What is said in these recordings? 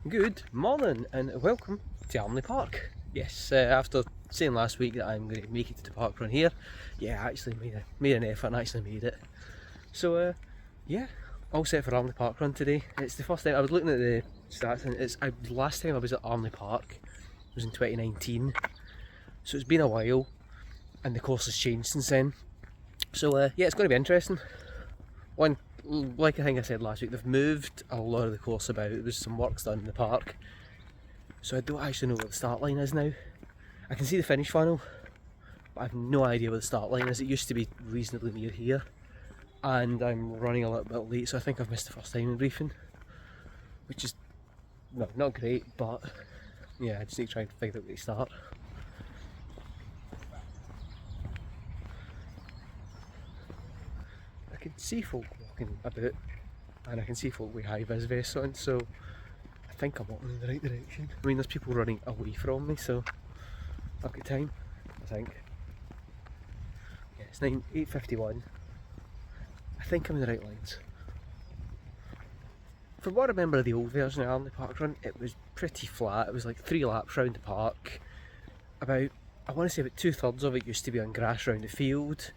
Good morning and welcome to Armley Park. Yes, after saying last week that I'm going to make it to the park run here, yeah, I actually made an effort and actually made it. So yeah, all set for Armley Parkrun today. It's the first time I was looking at the stats, and the last time I was at Armley Park was in 2019. So it's been a while, and the course has changed since then. So yeah, it's going to be interesting. Like I think I said last week, they've moved a lot of the course about. There was some work done in the park, so I don't actually know where the start line is now. I can see the finish funnel, but I have no idea where the start line is. It used to be reasonably near here, and I'm running a little bit late, so I think I've missed the first timing briefing, which is not great, but yeah, I just need to try and figure out where to start. I can see folk walking about, and I can see folk with high vis vests on, so I think I'm walking in the right direction. I mean, there's people running away from me, so I've got time, I think. Yeah, it's 8:51. I think I'm in the right lines. From what I remember of the old version of Armley Parkrun, it was pretty flat. It was like 3 laps round the park. I want to say about 2/3 of it used to be on grass round the field,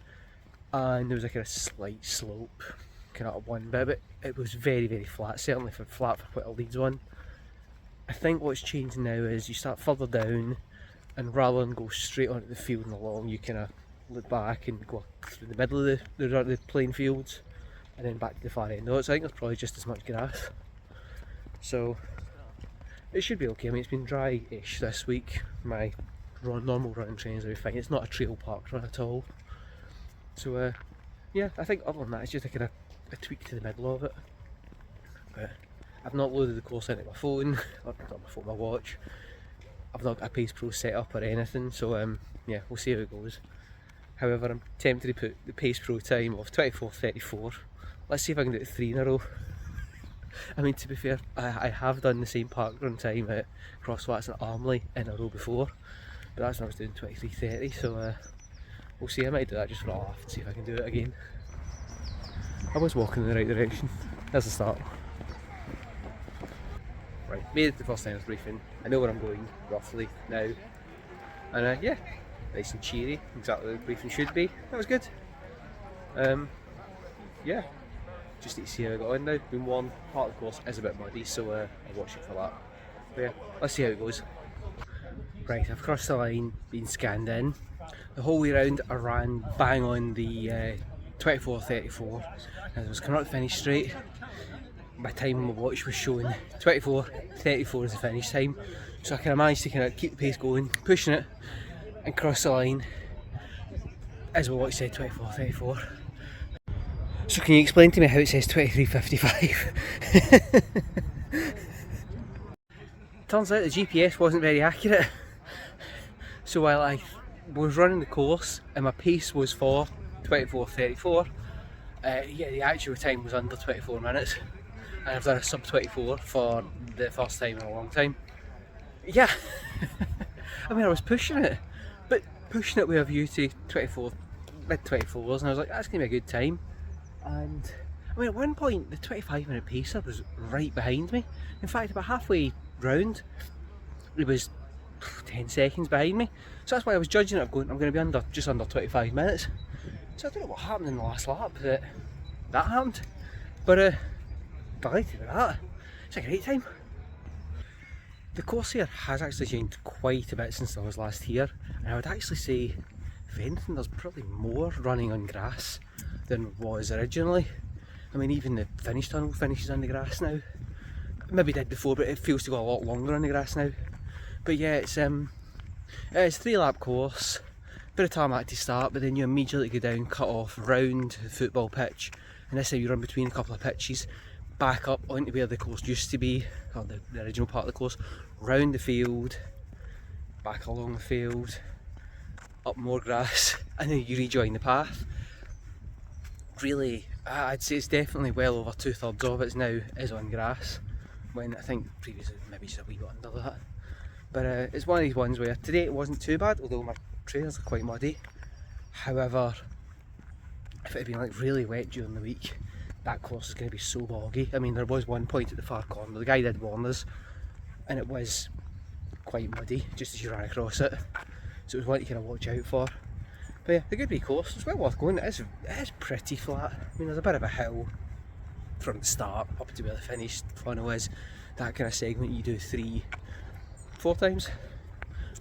and there was like a slight slope kind of up one bit, but it was very, very flat, certainly flat for quite a Leeds one. I think what's changed now is you start further down, and rather than go straight onto the field and along, you kind of look back and go through the middle of the playing fields and then back to the far end. So I think there's probably just as much grass, so it should be okay. I mean, it's been dry-ish this week. My normal running trains are fine. It's not a trail park run at all. So yeah, I think other than that, it's just a kind of a tweak to the middle of it. But I've not loaded the course into my phone, or not my phone, my watch. I've not got a Pace Pro set up or anything, so yeah, we'll see how it goes. However, I'm tempted to put the Pace Pro time of 24:34. Let's see if I can do it 3 in a row. I mean, to be fair, I have done the same parkrun time at Crosswatts and Armley in a row before, but that's when I was doing 23:30, so we'll see. I might do that just for a laugh and see if I can do it again. I was walking in the right direction. There's the start. Right, made it to the first times briefing. I know where I'm going roughly now, and yeah, nice and cheery, exactly what the briefing should be. That was good. Yeah, just need to see how I got on now. Been warned, part of the course is a bit muddy, so I'll watch it for that. But yeah, let's see how it goes. Right, I've crossed the line, been scanned in. The whole way round I ran bang on the 24:34, and I was coming up to finish straight. My time on my watch was showing 24:34 as the finish time, so I kind of managed to kind of keep the pace going, pushing it, and cross the line as my watch said 24:34. So can you explain to me how it says 23:55? Turns out the GPS wasn't very accurate. So while I was running the course and my pace was for 24:34, yeah, the actual time was under 24 minutes, and I've done a sub 24 for the first time in a long time. Yeah, I mean, I was pushing it, but pushing it with a view to mid 24s, and I was like, that's going to be a good time. And I mean, at one point the 25-minute pacer was right behind me. In fact, about halfway round it was 10 seconds behind me, so that's why I was judging it. I'm going to be just under 25 minutes. So I don't know what happened in the last lap that happened, but delighted with that. It's a great time. The course here has actually changed quite a bit since I was last here, and I would actually say, if anything, there's probably more running on grass than was originally. I mean, even the finish tunnel finishes on the grass now. Maybe did before, but it feels to go a lot longer on the grass now. But yeah, it's a 3-lap course, bit of tarmac to start, but then you immediately go down, cut off, round the football pitch, and this is how you run between a couple of pitches, back up onto where the course used to be, or the original part of the course, round the field, back along the field, up more grass, and then you rejoin the path. Really, I'd say it's definitely well over 2/3 of it now is on grass, when I think previously maybe just a wee bit under that. But it's one of these ones where today it wasn't too bad, although my trails are quite muddy. However, if it had been like really wet during the week, that course is going to be so boggy. I mean, there was one point at the far corner, the guy did warn us, and it was quite muddy just as you ran across it, so it was one to kind of watch out for. But yeah, a good wee course. It's well worth going. It is pretty flat. I mean, there's a bit of a hill from the start up to where the finished funnel is. That kind of segment you do 4 times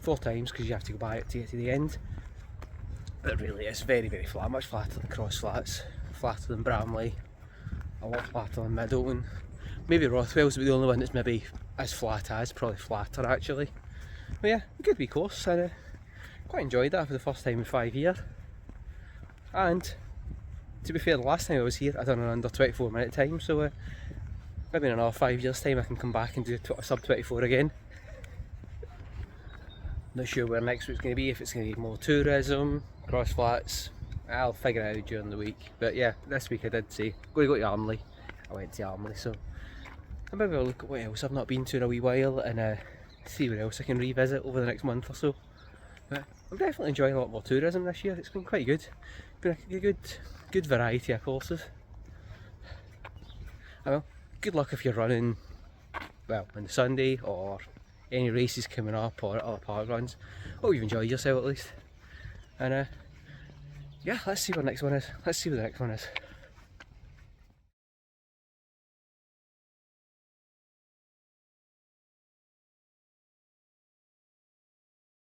because you have to go by it to get to the end. But really it's very, very flat, much flatter than Cross Flats, flatter than Bramley, a lot flatter than Middleton. Maybe Rothwell's the only one that's maybe as flat as, probably flatter actually. But yeah, a good wee course, and quite enjoyed that for the first time in 5 years. And to be fair, the last time I was here I done an under 24 minute time, so maybe in another 5 years time I can come back and do a sub 24 again. Not sure where next week's going to be, if it's going to be more tourism, Cross Flats. I'll figure it out during the week. But yeah, this week I did say, go to Armley. I went to Armley, so maybe I'll look at what else I've not been to in a wee while and see what else I can revisit over the next month or so. But I'm definitely enjoying a lot more tourism this year. It's been quite good. Been a good variety of courses. Well, good luck if you're running, well, on the Sunday or any races coming up or other park runs. Hope you've enjoyed yourself at least. And yeah, let's see what the next one is.